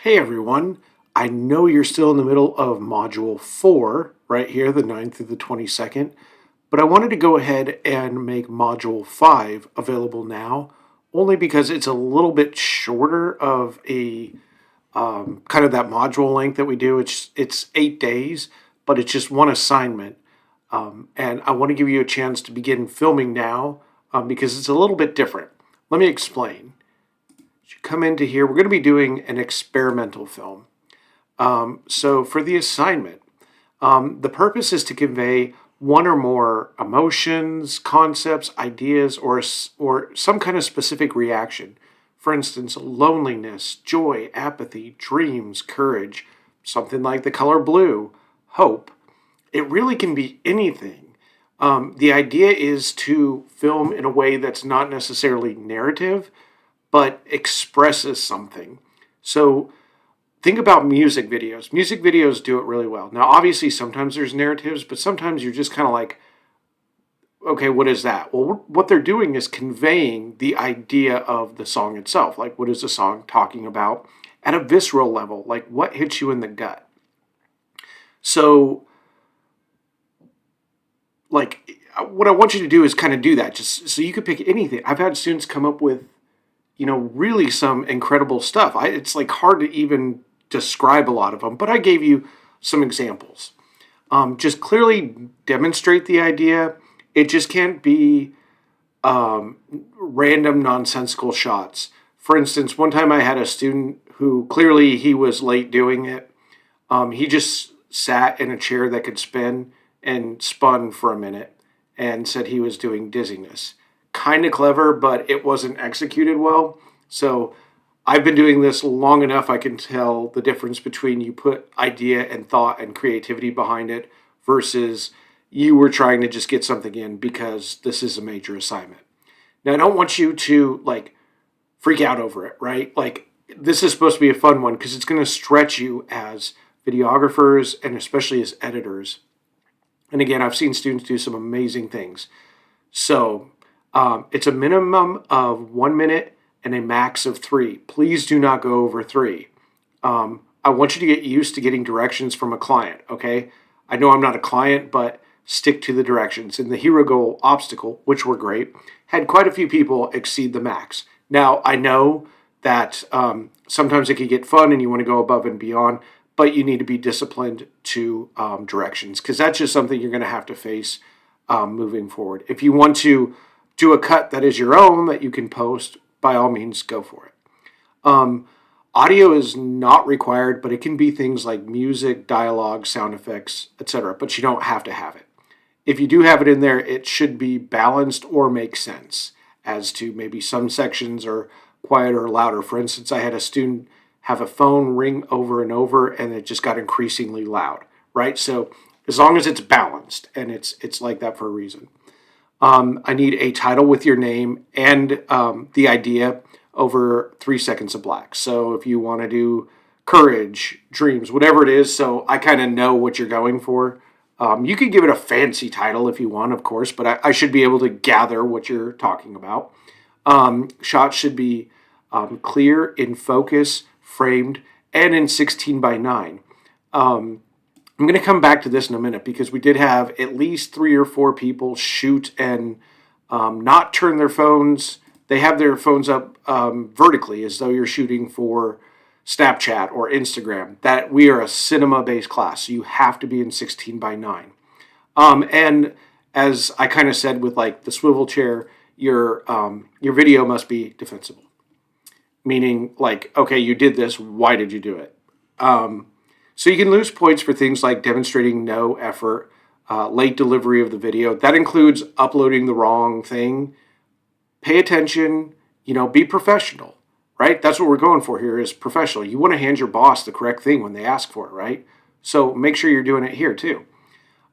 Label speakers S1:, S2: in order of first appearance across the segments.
S1: Hey everyone, I know you're still in the middle of Module 4, right here, the 9th through the 22nd, but I wanted to go ahead and make Module 5 available now, only because it's a little bit shorter of a kind of that module length that we do. It's 8 days, but it's just one assignment. And I want to give you a chance to begin filming now because it's a little bit different. Let me explain. As you come into here, we're going to be doing an experimental film. So for the assignment, the purpose is to convey one or more emotions, concepts, ideas, or some kind of specific reaction. For instance, loneliness, joy, apathy, dreams, courage, something like the color blue, hope. It really can be anything. The idea is to film in a way that's not necessarily narrative, but expresses something. So think about music videos. Music videos do it really well. Now, obviously, sometimes there's narratives, but sometimes you're just kind of like, okay, what is that? Well, what they're doing is conveying the idea of the song itself. Like, what is the song talking about at a visceral level? Like, what hits you in the gut? So, like, what I want you to do is kind of do that, just so you could pick anything. I've had students come up with, really some incredible stuff. It's like hard to even describe a lot of them, but I gave you some examples. Just clearly demonstrate the idea. It just can't be random nonsensical shots. For instance, one time I had a student who clearly he was late doing it. He just sat in a chair that could spin and spun for a minute and said he was doing dizziness. Kind of clever, but it wasn't executed well. So I've been doing this long enough, I can tell the difference between you put idea and thought and creativity behind it versus you were trying to just get something in because this is a major assignment. Now, I don't want you to like freak out over it, right? Like, this is supposed to be a fun one because it's going to stretch you as videographers and especially as editors. And again, I've seen students do some amazing things. So it's a minimum of 1 minute and a max of 3. Please do not go over 3. I want you to get used to getting directions from a client, okay? I know I'm not a client, but stick to the directions. And the hero goal obstacle, which were great, had quite a few people exceed the max. Now, I know that sometimes it can get fun and you want to go above and beyond, but you need to be disciplined to directions because that's just something you're going to have to face moving forward. If you want to do a cut that is your own that you can post, by all means, go for it. Audio is not required, but it can be things like music, dialogue, sound effects, etc. But you don't have to have it. If you do have it in there, it should be balanced or make sense as to maybe some sections are quieter or louder. For instance, I had a student have a phone ring over and over, and it just got increasingly loud, right? So as long as it's balanced, and it's like that for a reason. I need a title with your name and the idea over 3 seconds of black. So if you want to do courage, dreams, whatever it is, so I kind of know what you're going for. You can give it a fancy title if you want, of course, but I should be able to gather what you're talking about. Shots should be clear, in focus, framed, and in 16 by 9. I'm going to come back to this in a minute because we did have at least 3 or 4 people shoot and not turn their phones. They have their phones up vertically as though you're shooting for Snapchat or Instagram. That we are a cinema-based class, so you have to be in 16 by 9. And as I kind of said with like the swivel chair, your video must be defensible. Meaning like, okay, you did this, why did you do it? So you can lose points for things like demonstrating no effort, late delivery of the video. That includes uploading the wrong thing. Pay attention, be professional, right? That's what we're going for here is professional. You want to hand your boss the correct thing when they ask for it, right? So make sure you're doing it here too.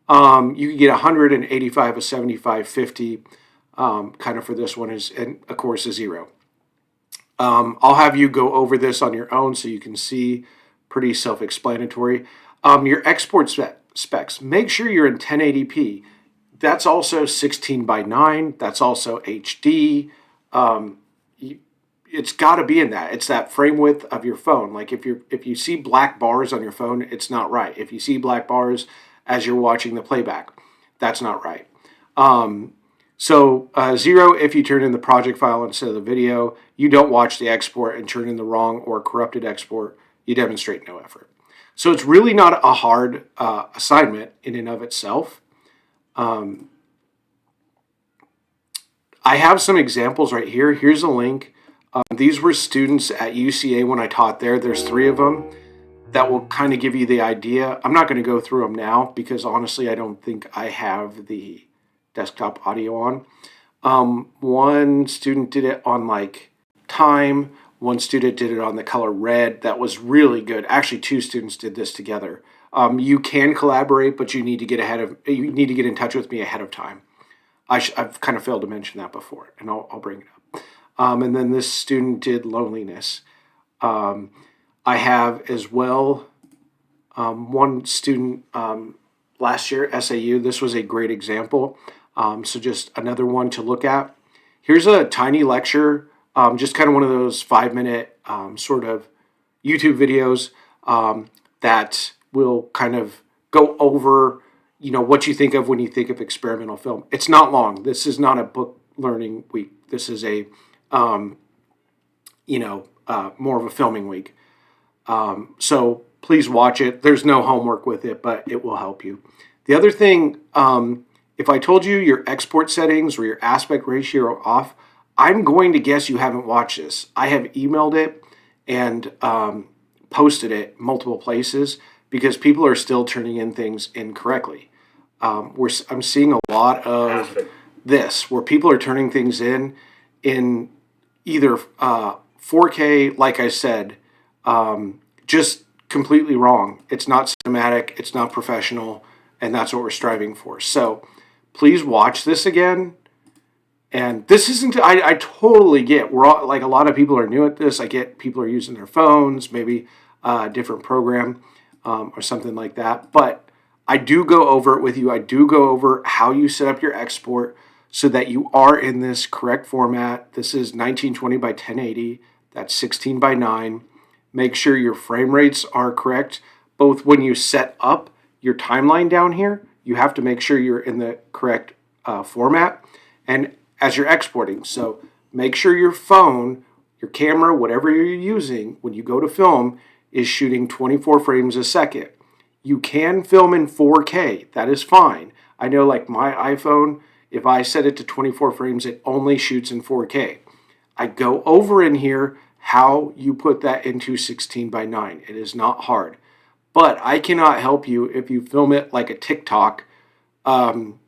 S1: You can get 185, a 75, 50, kind of for this one is, and of course, a 0. I'll have you go over this on your own so you can see. Pretty self-explanatory. Your export specs, make sure you're in 1080p. That's also 16 by 9. That's also HD. it's got to be in that. It's that frame width of your phone. Like if you see black bars on your phone, it's not right. If you see black bars as you're watching the playback, that's not right. So 0 if you turn in the project file instead of the video. You don't watch the export and turn in the wrong or corrupted export. You demonstrate no effort. So it's really not a hard assignment in and of itself. I have some examples right here. Here's a link. These were students at UCA when I taught there. There's 3 of them that will kind of give you the idea. I'm not going to go through them now because honestly, I don't think I have the desktop audio on. One student did it on like time. One student did it on the color red. That was really good. Actually, 2 students did this together. You can collaborate, but you need to get in touch with me ahead of time. I've kind of failed to mention that before, and I'll bring it up. And then this student did loneliness. I have as well one student last year, SAU. This was a great example. So just another one to look at. Here's a tiny lecture, just kind of one of those 5-minute sort of YouTube videos that will kind of go over what you think of when you think of experimental film. It's not long. This is not a book learning week. This is a, more of a filming week. So please watch it. There's no homework with it, but it will help you. The other thing, if I told you your export settings or your aspect ratio are off, I'm going to guess you haven't watched this. I have emailed it and posted it multiple places because people are still turning in things incorrectly. I'm seeing a lot of this where people are turning things in either 4K, like I said, just completely wrong. It's not cinematic, it's not professional, and that's what we're striving for. So please watch this again. And this isn't, I totally get, we're all, like a lot of people are new at this. I get people are using their phones, maybe a different program or something like that. But I do go over it with you. I do go over how you set up your export so that you are in this correct format. This is 1920 by 1080. That's 16 by 9. Make sure your frame rates are correct. Both when you set up your timeline down here, you have to make sure you're in the correct format. And as you're exporting, so make sure your phone, your camera, whatever you're using, when you go to film, is shooting 24 frames a second. You can film in 4K. That is fine. I know like my iPhone, if I set it to 24 frames, it only shoots in 4K. I go over in here how you put that into 16 by 9. It is not hard. But I cannot help you if you film it like a TikTok, holding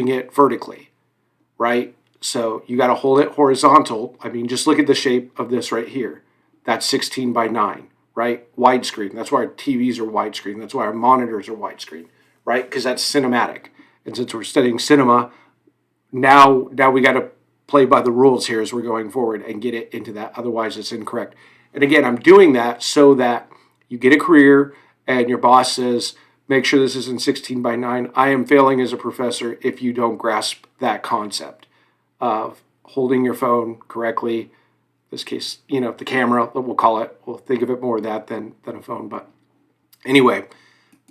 S1: it vertically, right? So you got to hold it horizontal. I mean, just look at the shape of this right here. That's 16 by 9. Right? Widescreen. That's why our TVs are widescreen. That's why our monitors are widescreen, right? Because that's cinematic. And since we're studying cinema, now we got to play by the rules here as we're going forward and get it into that. Otherwise, it's incorrect. And again, I'm doing that so that you get a career and your boss says, make sure this is in 16 by 9. I am failing as a professor if you don't grasp that concept of holding your phone correctly. This case, the camera, we'll call it. We'll think of it more of that than a phone. But anyway,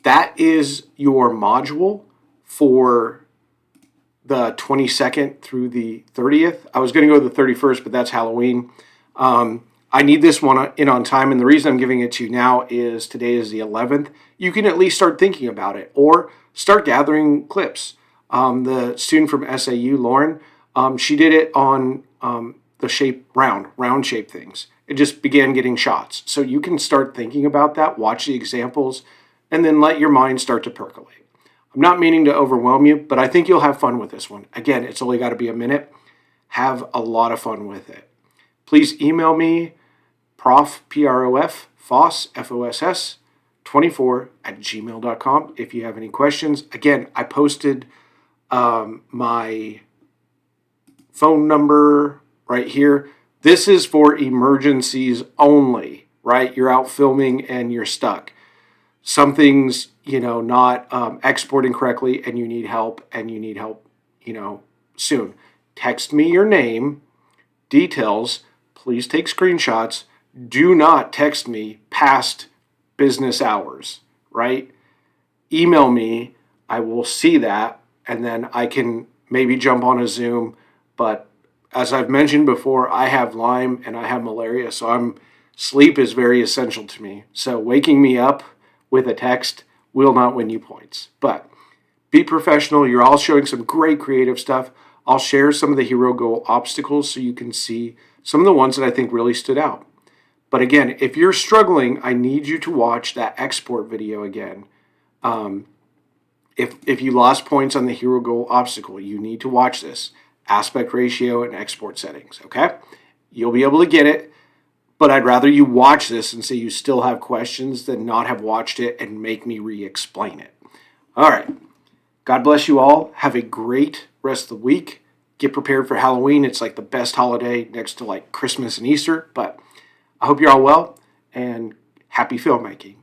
S1: that is your module for the 22nd through the 30th. I was going to go to the 31st, but that's Halloween. I need this one in on time, and the reason I'm giving it to you now is today is the 11th. You can at least start thinking about it or start gathering clips. The student from SAU, Lauren, she did it on the shape, round shape things. It just began getting shots. So you can start thinking about that, watch the examples, and then let your mind start to percolate. I'm not meaning to overwhelm you, but I think you'll have fun with this one. Again, it's only got to be a minute. Have a lot of fun with it. Please email me, prof, P-R-O-F, Foss, F-O-S-S, 24@gmail.com if you have any questions. Again, I posted my phone number right here. This is for emergencies only, right? You're out filming and you're stuck. Something's, not exporting correctly and you need help soon. Text me your name, details. please take screenshots. Do not text me past business hours, right? Email me. I will see that, and then I can maybe jump on a Zoom. But as I've mentioned before, I have Lyme and I have malaria, so sleep is very essential to me. So waking me up with a text will not win you points. But be professional. You're all showing some great creative stuff. I'll share some of the hero goal obstacles so you can see some of the ones that I think really stood out. But again, if you're struggling, I need you to watch that export video again. If you lost points on the hero goal obstacle, you need to watch this. Aspect ratio and export settings, okay? You'll be able to get it, but I'd rather you watch this and say you still have questions than not have watched it and make me re-explain it. All right. God bless you all. Have a great rest of the week. Get prepared for Halloween. It's like the best holiday next to like Christmas and Easter, but I hope you're all well and happy filmmaking.